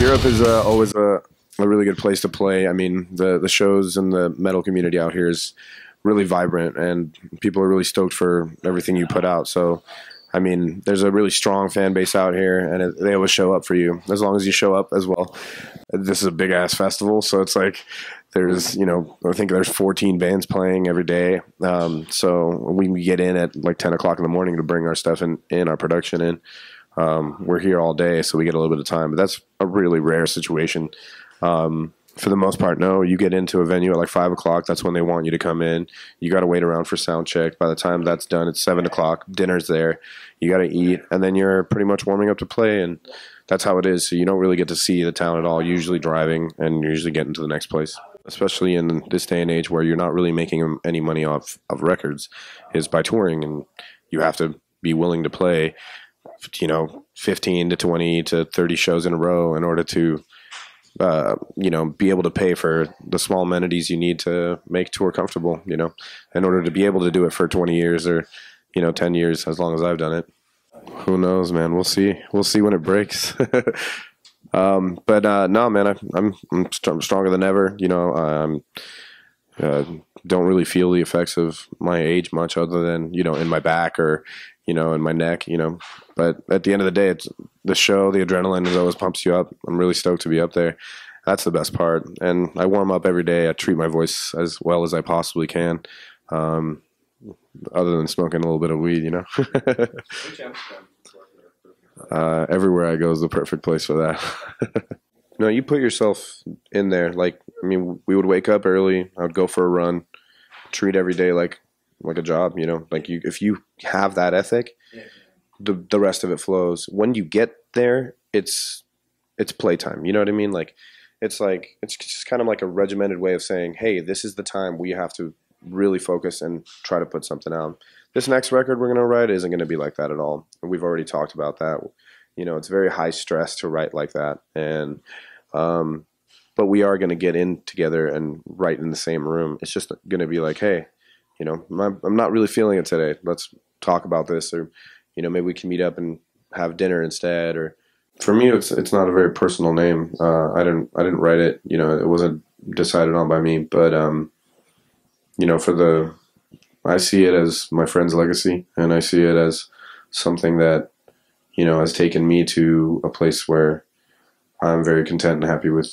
Europe is always a really good place to play. I mean, the shows and the metal community out here is really vibrant, and people are really stoked for everything you put out. So, I mean, there's a really strong fan base out here, and they always show up for you as long as you show up as well. This is a big ass festival, so it's like there's, you know, I think there's 14 bands playing every day. So we get in at like 10 o'clock in the morning to bring our stuff in our production in. We're here all day, so we get a little bit of time, but that's a really rare situation. For the most part, no. You get into a venue at like 5 o'clock. That's when they want you to come in. You got to wait around for sound check. By the time that's done, it's 7 o'clock. Dinner's there. You got to eat, and then you're pretty much warming up to play, and that's how it is. So you don't really get to see the town at all. You're usually driving, and you're usually getting to the next place. Especially in this day and age where you're not really making any money off of records, is by touring, and you have to be willing to play, you know, 15 to 20 to 30 shows in a row in order to you know, be able to pay for the small amenities you need to make tour comfortable, you know, in order to be able to do it for 20 years or, you know, 10 years, as long as I've done it. Who knows, man? We'll see. We'll see when it breaks. But no, man, I'm stronger than ever. You know, don't really feel the effects of my age much, other than, you know, in my back or, you know, in my neck, you know. But at the end of the day, it's the show, the adrenaline is always pumps you up. I'm really stoked to be up there. That's the best part. And I warm up every day. I treat my voice as well as I possibly can, other than smoking a little bit of weed, you know. Everywhere I go is the perfect place for that. No, you put yourself in there. Like, I mean, we would wake up early. I would go for a run, treat every day like a job, you know. Like, if you have that ethic, the rest of it flows. When you get there, it's playtime. You know what I mean? Like it's just kind of like a regimented way of saying, hey, this is the time we have to really focus and try to put something out. This next record we're going to write isn't going to be like that at all. And we've already talked about that. You know, it's very high stress to write like that. And but we are going to get in together and write in the same room. It's just going to be like, hey, you know, I'm not really feeling it today. Let's talk about this. Or, you know, maybe we can meet up and have dinner instead. Or for me, it's not a very personal name. I didn't write it. You know, it wasn't decided on by me. But you know, I see it as my friend's legacy, and I see it as something that, you know, has taken me to a place where I'm very content and happy with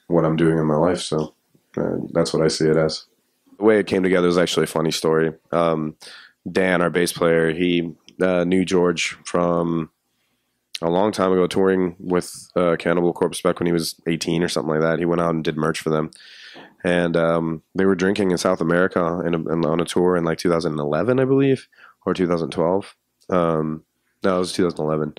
what I'm doing in my life. So that's what I see it as. The way it came together is actually a funny story. Dan, our bass player, he knew George from a long time ago, touring with Cannibal Corpse back when he was 18 or something like that. He went out and did merch for them. And they were drinking in South America on a tour in like 2011, I believe, or 2012. No, it was 2011.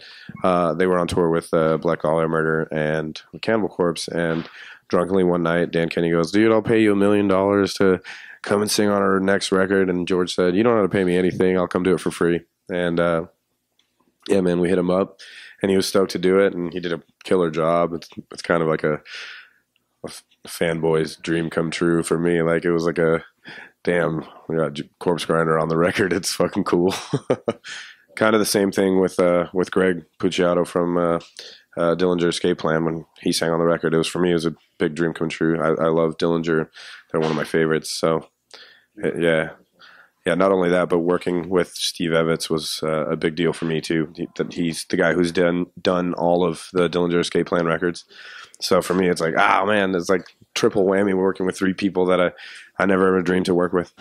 They were on tour with Black Dahlia Murder and Cannibal Corpse. And drunkenly one night, Dan Kenny goes, dude, I'll pay you $1 million to come and sing on our next record. And George said, you don't have to pay me anything. I'll come do it for free. And yeah, man, we hit him up, and he was stoked to do it, and he did a killer job. It's kind of like a fanboy's dream come true for me. Like, it was like a, damn, we got Corpse Grinder on the record. It's fucking cool. Kind of the same thing with Greg Puciato from Dillinger Escape Plan. When he sang on the record, it was a big dream come true. I love Dillinger. They're one of my favorites. So yeah, not only that, but working with Steve Evans was a big deal for me too. He's the guy who's done all of the Dillinger Escape Plan records. So for me, it's like, oh man, it's like triple whammy working with three people that I never ever dreamed to work with.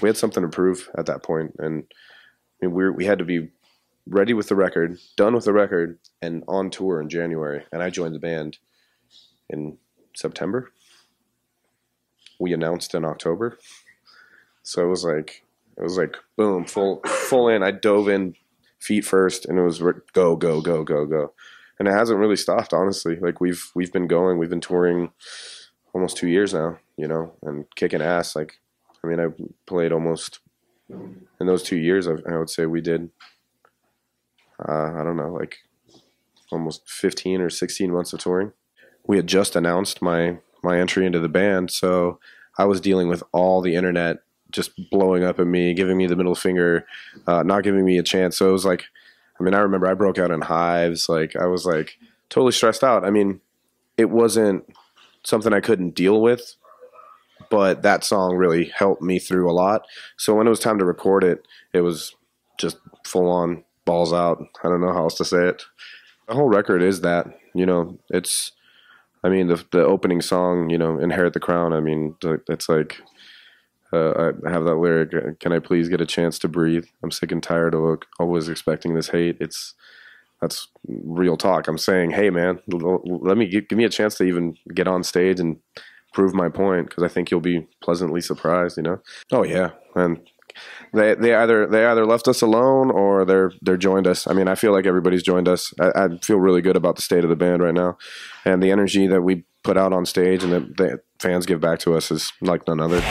We had something to prove at that point, and I mean, we had to be ready with the record, done with the record, and on tour in January. And I joined the band in September. We announced in October, so it was like boom, full in. I dove in feet first, and it was go, and it hasn't really stopped, honestly. Like we've been going, we've been touring almost 2 years now, you know, and kicking ass. Like, I mean, I played almost in those 2 years. I would say we did. I don't know, like almost 15 or 16 months of touring. We had just announced my entry into the band, so I was dealing with all the internet just blowing up at me, giving me the middle finger, not giving me a chance. So it was like, I mean, I remember I broke out in hives. Like, I was like totally stressed out. I mean, it wasn't something I couldn't deal with, but that song really helped me through a lot. So when it was time to record it, it was just full on balls out. I don't know how else to say it. The whole record is that, you know, it's, I mean, the opening song, you know, Inherit the Crown. I mean, it's like, I have that lyric, can I please get a chance to breathe? I'm sick and tired of always expecting this hate. That's real talk. I'm saying, hey man, let me give me a chance to even get on stage and prove my point, because I think you'll be pleasantly surprised, you know? Oh yeah. And they either left us alone or they're joined us. I mean, I feel like everybody's joined us. I feel really good about the state of the band right now, and the energy that we put out on stage and that the fans give back to us is like none other.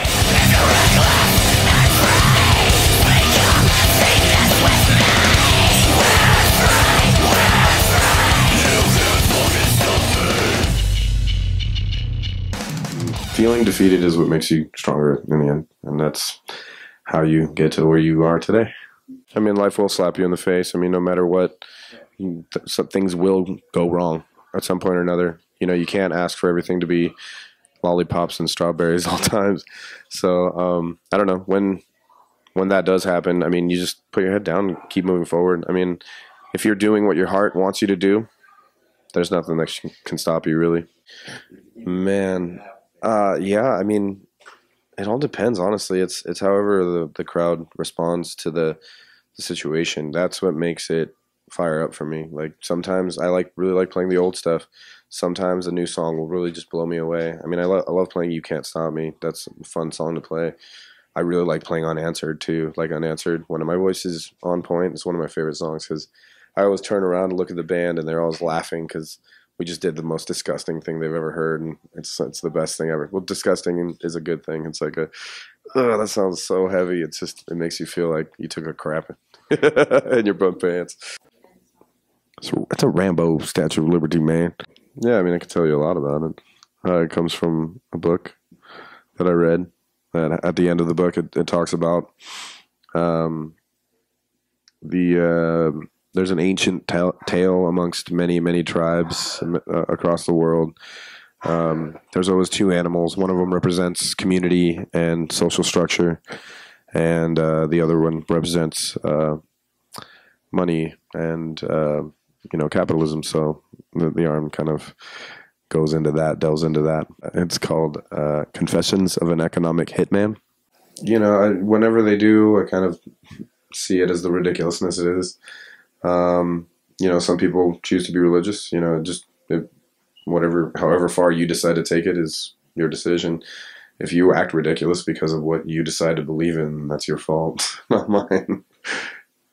Feeling defeated is what makes you stronger in the end, and that's how you get to where you are today. I mean, life will slap you in the face. I mean, no matter what, some things will go wrong at some point or another. You know, you can't ask for everything to be lollipops and strawberries all times. So I don't know, when that does happen, I mean, you just put your head down and keep moving forward. I mean, if you're doing what your heart wants you to do, there's nothing that can stop you, really. Man, yeah, I mean, it all depends, honestly. It's however the crowd responds to the situation. That's what makes it fire up for me. Like, sometimes I really like playing the old stuff. Sometimes a new song will really just blow me away. I mean, I love playing You Can't Stop Me. That's a fun song to play. I really like playing Unanswered too. Like Unanswered, When My Voice Is On Point, it's one of my favorite songs, because I always turn around and look at the band and they're always laughing because we just did the most disgusting thing they've ever heard, and it's the best thing ever. Well, disgusting is a good thing. It's like that sounds so heavy. It makes you feel like you took a crap in your bum pants. So it's a Rambo Statue of Liberty, man. Yeah, I mean, I could tell you a lot about it. It comes from a book that I read. And at the end of the book, it talks about there's an ancient tale amongst many, many tribes across the world. There's always two animals. One of them represents community and social structure, and the other one represents money and capitalism. So the arm kind of delves into that. It's called Confessions of an Economic Hitman. You know, whenever they do, I kind of see it as the ridiculousness it is. Some people choose to be religious. You know, however far you decide to take it is your decision. If you act ridiculous because of what you decide to believe in, that's your fault, not mine.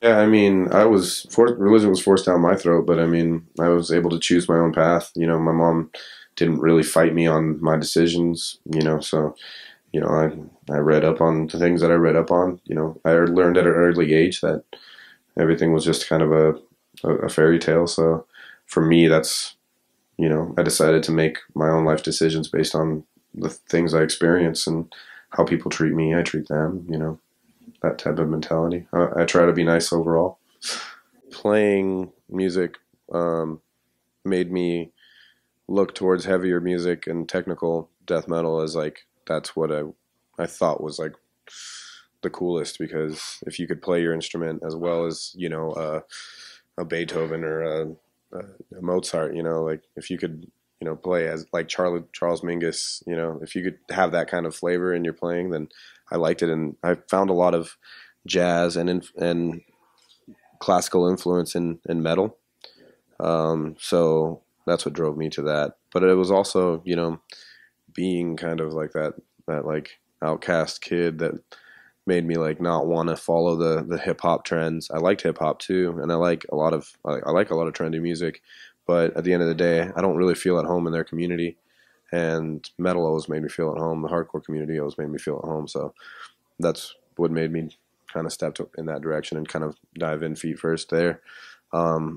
Yeah, I mean, religion was forced down my throat, but I mean, I was able to choose my own path. You know, my mom didn't really fight me on my decisions, so, I read up on the things that I read up on. I learned at an early age that everything was just kind of a fairy tale. So for me, that's, I decided to make my own life decisions based on the things I experience and how people treat me, I treat them, that type of mentality. I try to be nice overall. Playing music made me look towards heavier music and technical death metal as that's what I thought was the coolest, because if you could play your instrument as well as a Beethoven or a Mozart, if you could play as like Charles Mingus, if you could have that kind of flavor in your playing, then I liked it. And I found a lot of jazz and classical influence in metal. So that's what drove me to that. But it was also, being kind of like that outcast kid that made me not want to follow the hip hop trends. I liked hip hop too, and I like a lot of trendy music. But at the end of the day, I don't really feel at home in their community, and metal always made me feel at home. The hardcore community always made me feel at home. So that's what made me kind of step in that direction and kind of dive in feet first there. I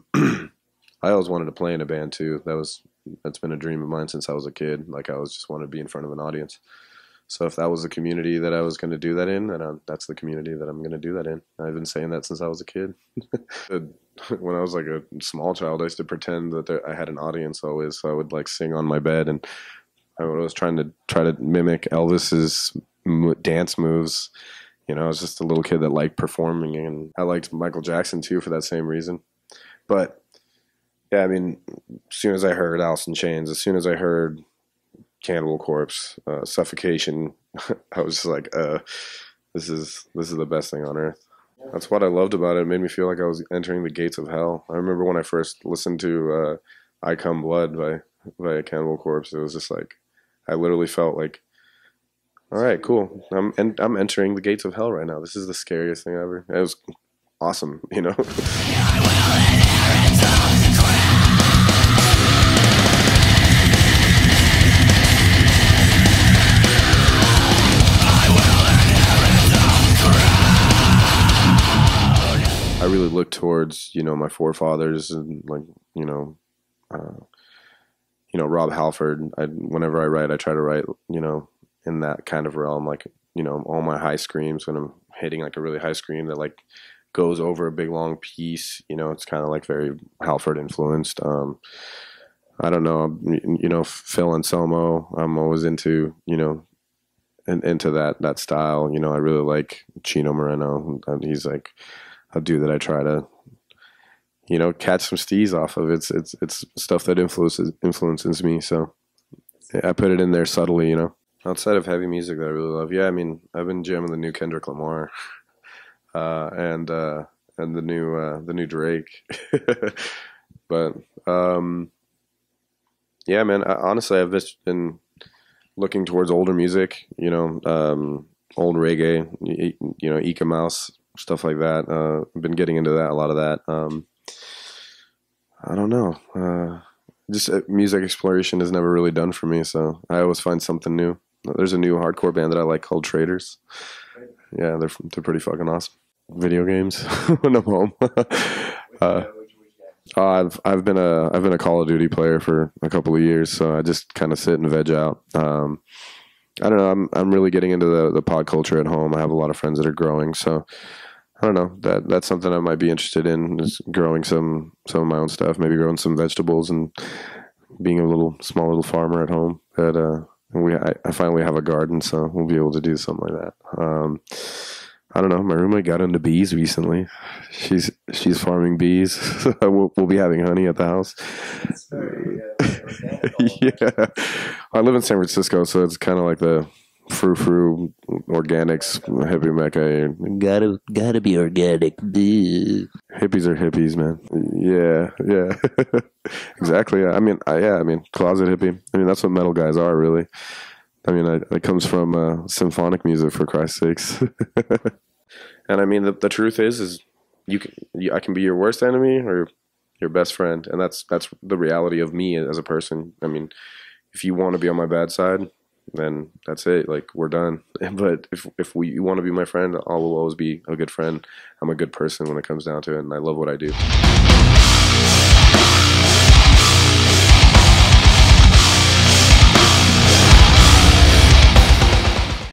always wanted to play in a band too. That's been a dream of mine since I was a kid. I always just wanted to be in front of an audience. So if that was the community that I was going to do that in, then that's the community that I'm going to do that in. I've been saying that since I was a kid. When I was like a small child, I used to pretend that I had an audience always. So I would like sing on my bed, and I was try to mimic Elvis's dance moves. You know, I was just a little kid that liked performing, and I liked Michael Jackson too for that same reason. But yeah, I mean, as soon as I heard Alice in Chains, as soon as I heard Cannibal Corpse, Suffocation, I was just like, this is the best thing on earth. That's what I loved about it. It made me feel like I was entering the gates of hell. I remember when I first listened to I Come Blood by Cannibal Corpse, it was just like, I literally felt like, all right, cool. I'm entering the gates of hell right now. This is the scariest thing ever. It was awesome, you know? I really look towards, you know, my forefathers and like, you know, Rob Halford. Whenever I write, I try to write, you know, in that kind of realm, like, you know, all my high screams when I'm hitting like a really high scream that like goes over a big long piece, you know, it's kind of like very Halford influenced. I don't know, you know, Phil Anselmo, I'm always into, you know, into that style. You know, I really like Chino Moreno. He's like a dude that I try to, you know, catch some steez off of. It's stuff that influences me. So I put it in there subtly, you know. Outside of heavy music that I really love, yeah, I mean, I've been jamming the new Kendrick Lamar, and the new Drake, but yeah, man. Honestly, I've just been looking towards older music, you know, old reggae, you know, Ika Mouse, stuff like that. I've been getting into that, a lot of that. I don't know. Just music exploration is never really done for me, so I always find something new. There's a new hardcore band that I like called Traders. Yeah, they're pretty fucking awesome. Video games when I'm home. I've been a Call of Duty player for a couple of years, so I just kind of sit and veg out. I don't know. I'm really getting into the pod culture at home. I have a lot of friends that are growing, so I don't know. That's something I might be interested in, is growing some of my own stuff. Maybe growing some vegetables and being a small little farmer at home. But I finally have a garden, so we'll be able to do something like that. I don't know. My roommate got into bees recently. She's farming bees. we'll be having honey at the house. It's very Yeah, I live in San Francisco, so it's kind of like the frou organics hippie mecca. gotta be organic. Hippies are hippies, man. Yeah. Exactly. I mean, closet hippie. I mean, that's what metal guys are, really. I mean, it comes from symphonic music, for Christ's sakes. And I mean, the truth is I can be your worst enemy or your best friend, and that's the reality of me as a person. I mean, if you want to be on my bad side, then that's it. Like, we're done. But if you want to be my friend, I will always be a good friend. I'm a good person when it comes down to it, and I love what I do.